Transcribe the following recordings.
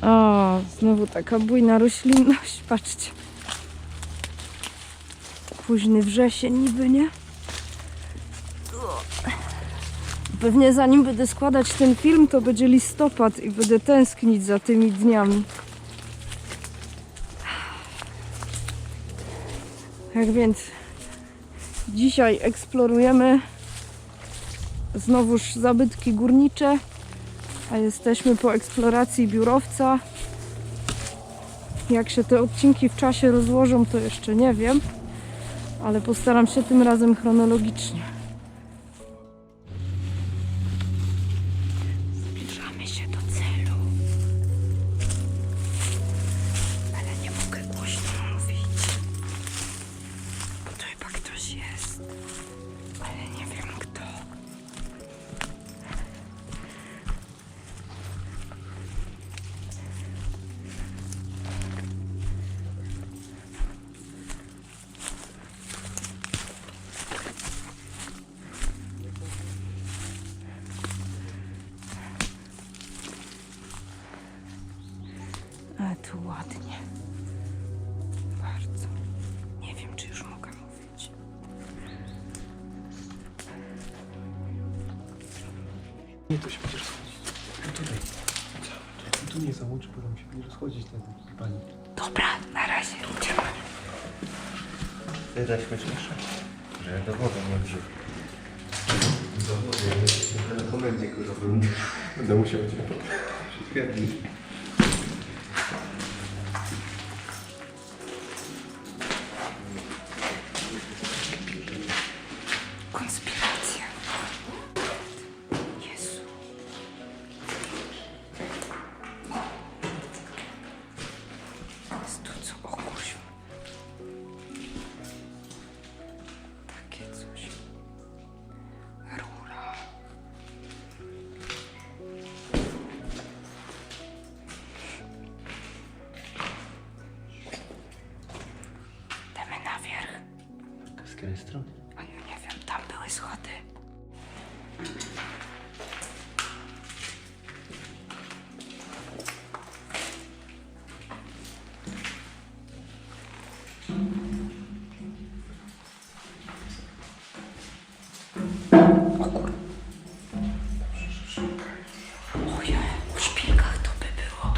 O, znowu taka bujna roślinność, patrzcie. Późny wrzesień niby, nie? Pewnie zanim będę składać ten film, to będzie listopad i będę tęsknić za tymi dniami. Tak więc dzisiaj eksplorujemy znowuż zabytki górnicze, a jesteśmy po eksploracji biurowca. Jak się te odcinki w czasie rozłożą, to jeszcze nie wiem, ale postaram się tym razem chronologicznie. Zbliżamy się do celu, ale nie mogę głośno mówić, bo to chyba ktoś jest, ale nie wiem kto. A tu ładnie. Bardzo. Nie wiem, czy już mogę mówić. Nie, to się będzie rozchodzić. Tutaj. Tu nie załączy, bo tam się będzie rozchodzić ten pani. Dobra, na razie. Idziemy. Ty dać śmieszniejsze, że do wody nie wrzuć. Do wody, ale na komendzie kurwa Będę musiał cię przytwierdzić. Konspiracja. Jezu. Jest tu co ogłoś. Takie coś. Rura. Idziemy na wierzch. Z której strony? A ja nie wiem, tam były schody. O kur... Ojej, w szpilkach to by było.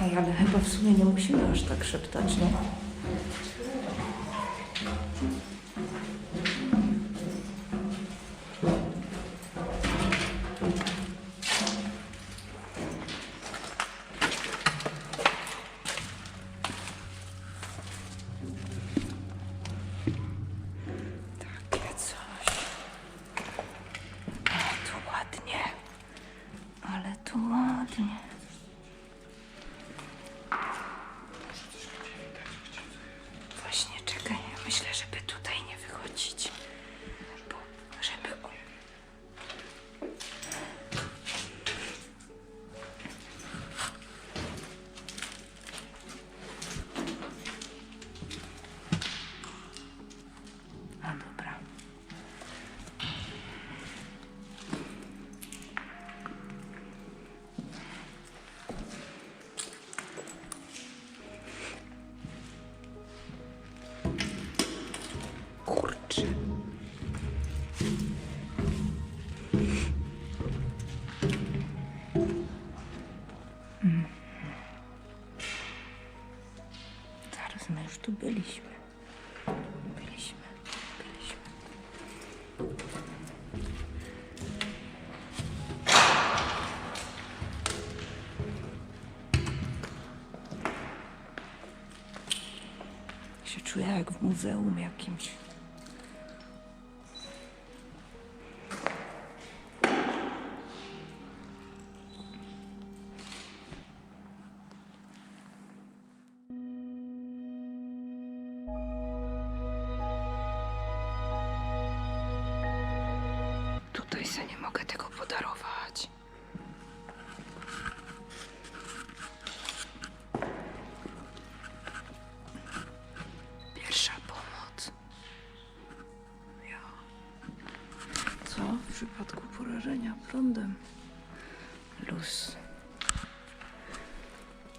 Ej, ale chyba w sumie nie musimy aż tak szeptać, nie? Takie coś. Ale tu ładnie. Ale tu ładnie. Właśnie, czekaj. Myślę, żeby tutaj nie wychodzić. Bo żeby... A dobra. Kurczę. Zaraz my już tu byliśmy. Byliśmy. Się czuję jak w muzeum jakimś. Tutaj se nie mogę tego podarować. Pierwsza pomoc. Ja. Co w przypadku porażenia prądem? Luz.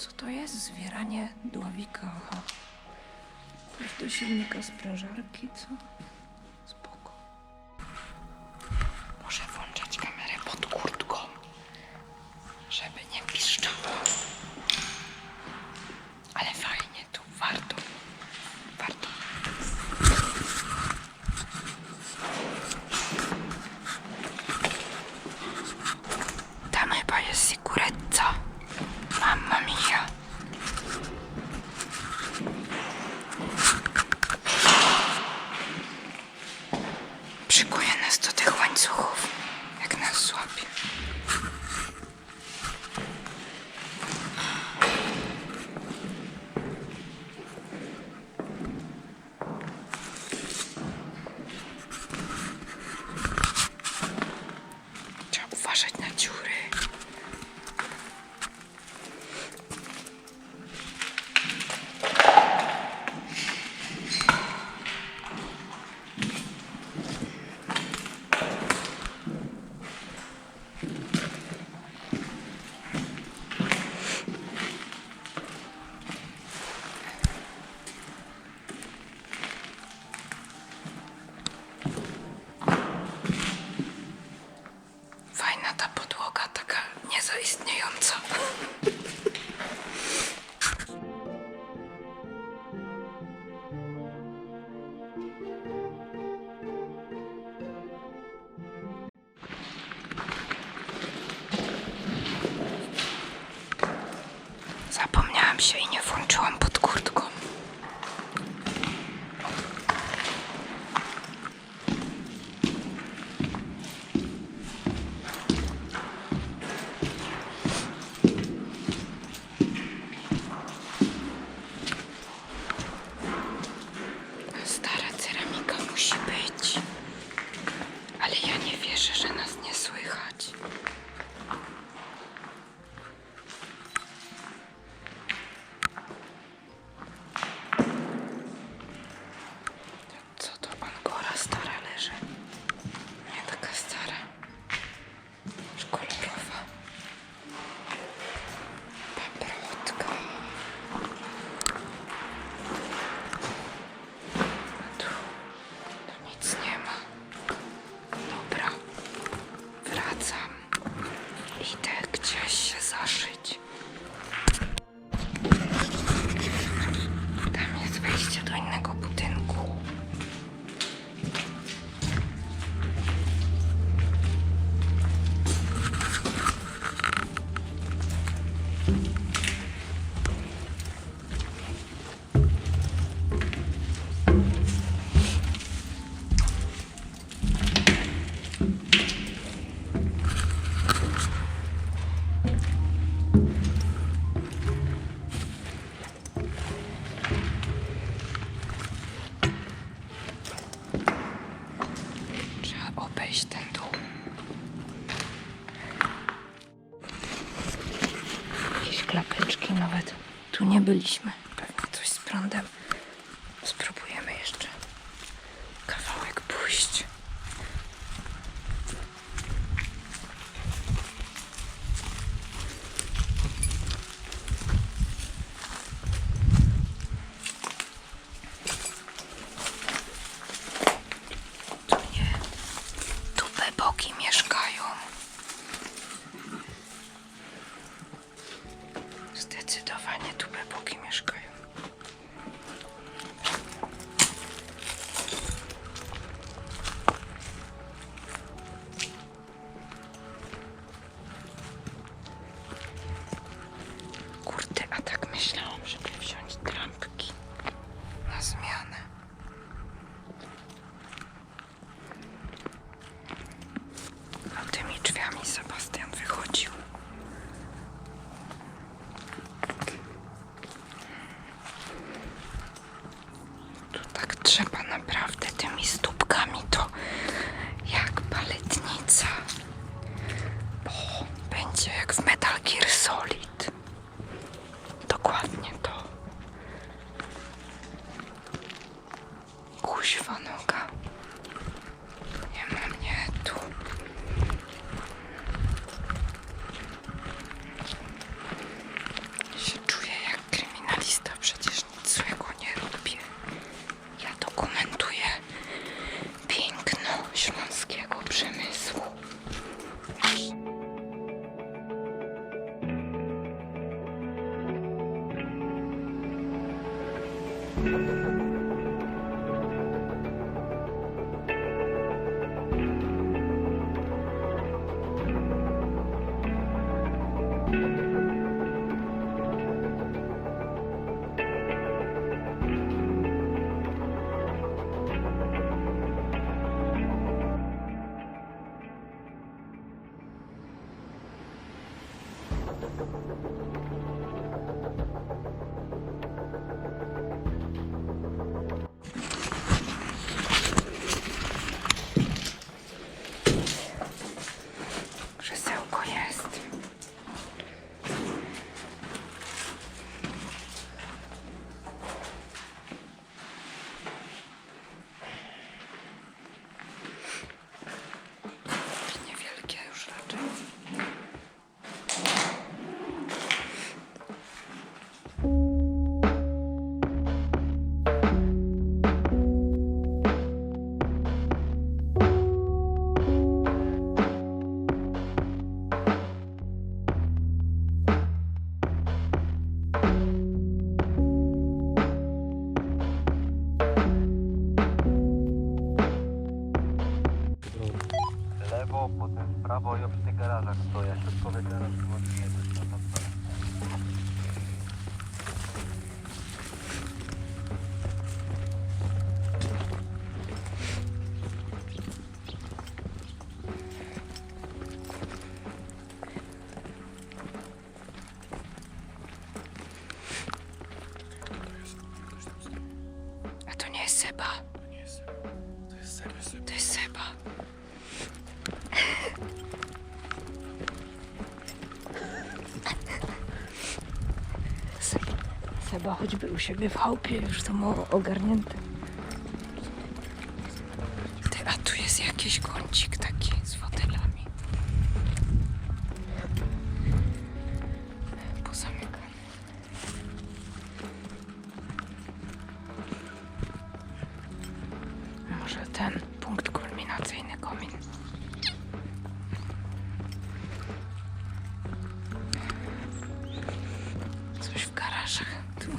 Co to jest? Zwieranie dławika, aha. Już do silnika sprężarki, co? Spoko. Muszę włączać kamerę pod kurtką, żeby nie piszczało. Ale fajnie tu, warto. Warto. Tam chyba jest sicurezza. Mamma mia. Przykuje nas do tych łańcuchów, jak nas złapie. Trzeba uważać na dziury. Fajna ta podłoga, taka niezaistniejąca. Zapomniałam się i nie włączyłam pod kurtką. Stara ceramika musi być. Ale ja nie wierzę, że nas nie słychać. Co to Angora stara leży? Nie taka stara. Już kolorowa. Paprotka. A tu nic nie ma. Dobra. Wracam. Idę gdzieś się zaszyć. Tam jest wejście do innego budynku. Trzeba obejść ten dół. Jakieś klapeczki nawet. Tu nie byliśmy. Pewnie coś z prądem. Spróbujemy jeszcze kawałek pójść. Tu nie. Tu beboki mieszkają. Zdecydowanie tu beboki mieszkają. Kurde, a tak myślałam, żeby wziąć trampki na zmianę. A tymi drzwiami Sebastian wychodził. Tu tak trzeba naprawdę tymi stópkami, to jak baletnica. Bo będzie jak w Metal Gear Solid. Dokładnie to. Kuźwa noga. Nie ma mnie tu. Się czuję prawo i przy tych garażach stoję, środkowy garaż właśnie jest na tam. A to nie jest Seba. To nie jest Seba. To jest Seba. To jest Seba. Seba choćby u siebie w chałupie już to mało ogarnięte. Ty, a tu jest jakiś kącik taki z fotelami. Pozamykany. Może ten punkt kulminacyjny komin. Coś w garażach. Tu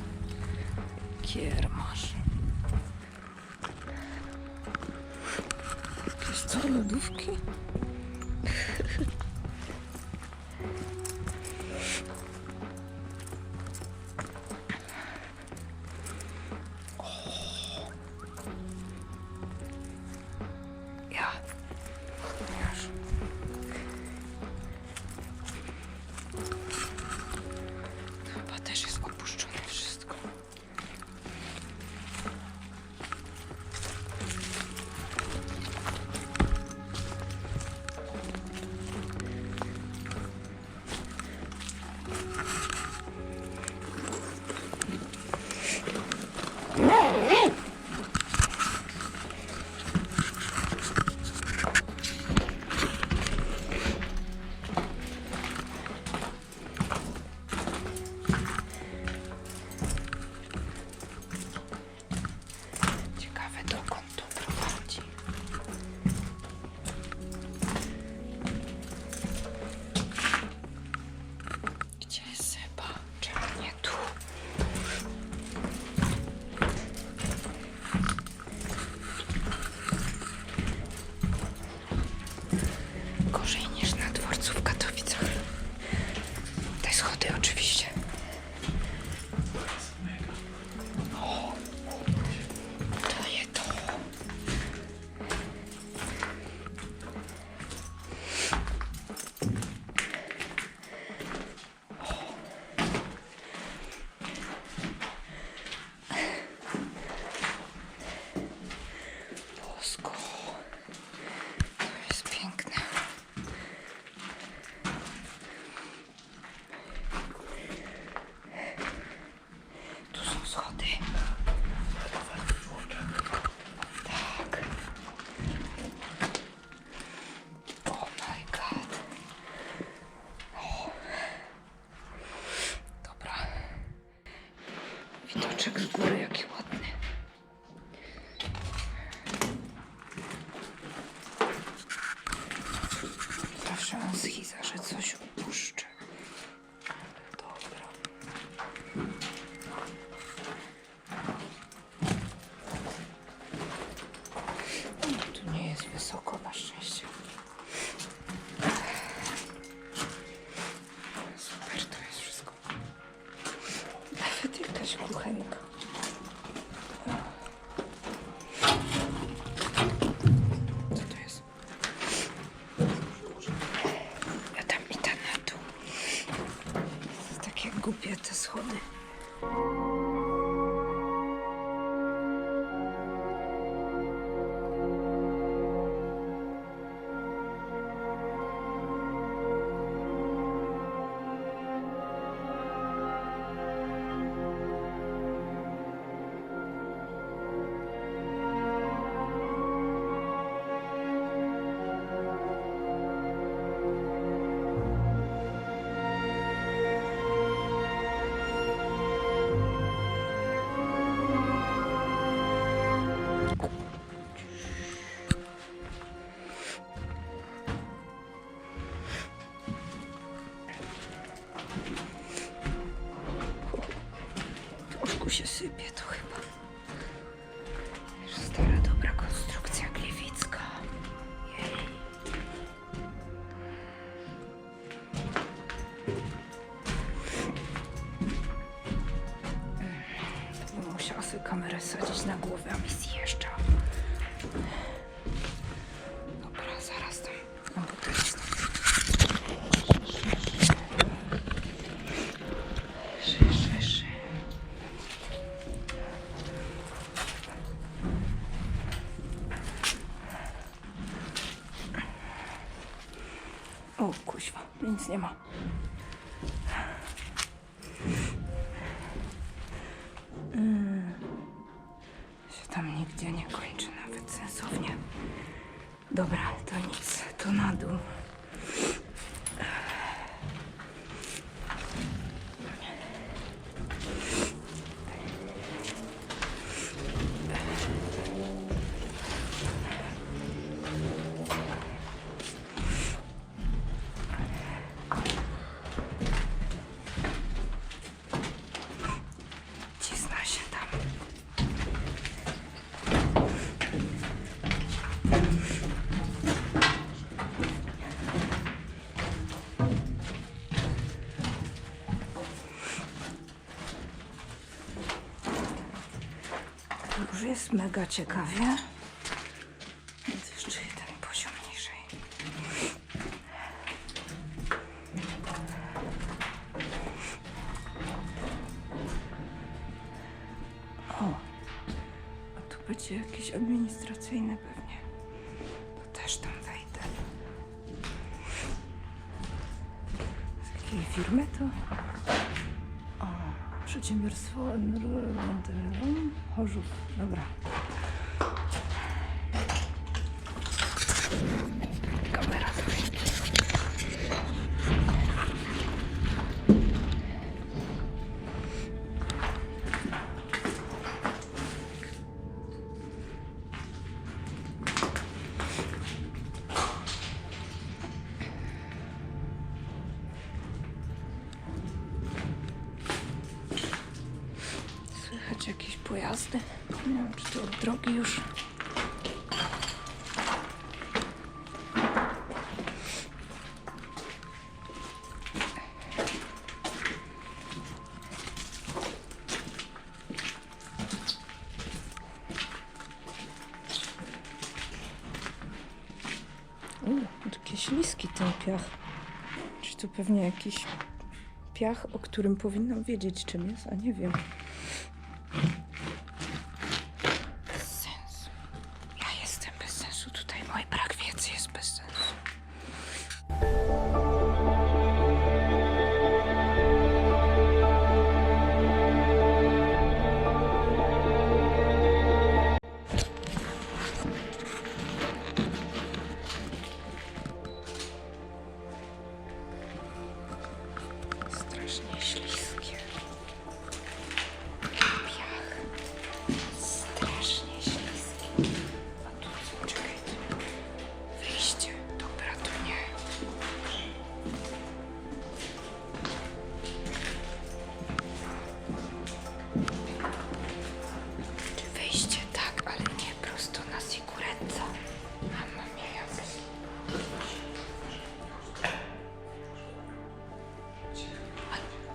kiermasz. Jakieś co, lodówki? Ja. Już. To chyba też jest opuszczone wszystko. Ciekawe, dokąd to prowadzi. Gdzie jest Seba? Czemu nie tu? Gorzej niż na dworcu w Katowicach. Te schody oczywiście. O, to je to. Bosko. To jest piękne. Tu są schody. Tak. Oh my god. O. Dobra. Widoczek z góry jaki ładny. Zawsze on schiza, że coś upuszczę. Dobra. Tu nie jest wysoko na szczęście. Super to jest wszystko. Nawet jakaś kuchenka. Co to jest? Ja tam idę na dół. To takie głupie te schody. się sypie to chyba. Stara, dobra konstrukcja gliwicka. Jej. O, kuźwa, nic nie ma. Się tam nigdzie nie kończy, nawet sensownie. Dobra, to nic, to na dół. Cisna się tam. Już jest mega ciekawie. Jest jeszcze jeden poziom niżej. O, a tu będzie jakieś administracyjne pewnie. To też tam wejdę. Z jakiej firmy to? O, przedsiębiorstwo Chorzów. Dobra. Kamera tu jest. Słychać jakieś pojazdy. Nie wiem, czy to od drogi już. Takie śliski ten piach. Czy to pewnie jakiś piach, o którym powinnam wiedzieć, czym jest, a nie wiem. Bez sensu. Ja jestem bez sensu. Tutaj mój brak wiedzy jest bez sensu. Strasznie śliskie. Piach. Strasznie śliskie. A tu co? Czekaj. Wyjście. Dobra, to nie. Czy wyjście? Tak, ale nie prosto na Siguretza. Mamma mia,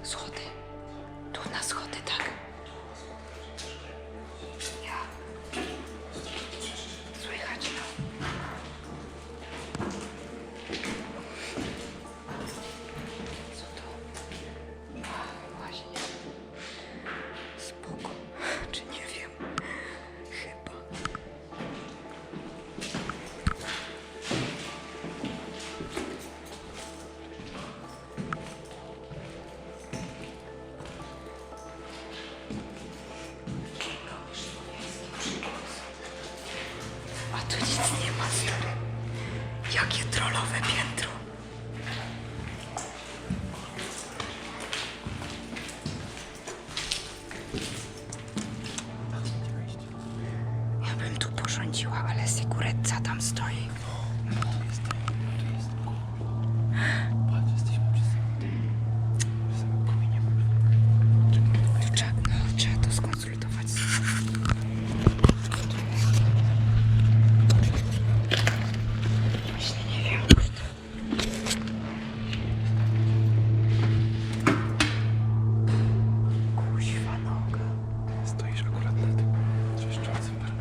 schody. Tu na schody, tak. Ja. Słychać, no. Co to? A, właśnie. Spoko. Czy nie wiem? Chyba. A tu nic nie ma, stary. Jakie trollowe piętro. Ja bym tu porządziła, ale Siguretza tam stoi. Patrz, jesteśmy przy samym kominie. Trzeba to skonsultować. Właśnie nie wiem. Kuźwa noga. Stoisz akurat na tym trzeszczącym bramie.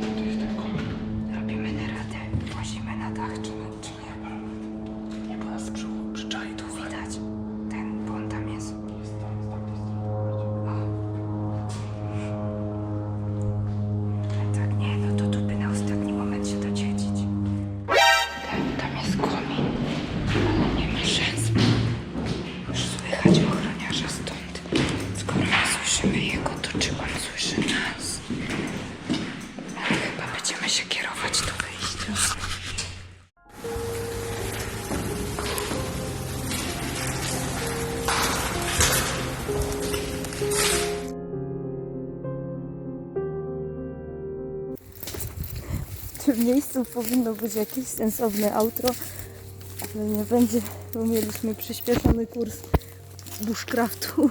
To jest ten komin. Robimy naradę. Włazimy na dach, czy nie? Nie, bo nas przyczai tu. Widać. Ten, bo on tam jest. Jest tam, z tamtej strony. O. w miejscu powinno być jakieś sensowne outro, ale nie będzie, bo mieliśmy przyspieszony kurs bushcraftu.